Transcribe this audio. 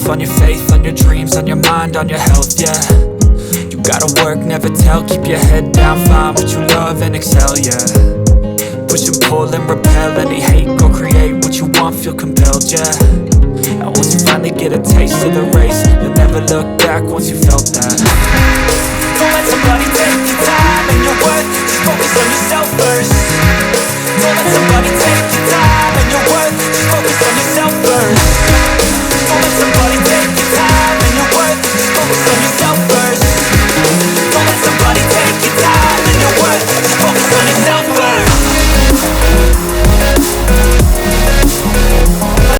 life, on your faith, on your dreams, on your mind, on your health, yeah. You gotta work, never tell, keep your head down, find what you love and excel, yeah. Push and pull and repel any hate, go create what you want, feel compelled, yeah. And once you finally get a taste of the race, you'll never look back once you felt that. Don't let somebody take your time and your worth, just focus on yourself.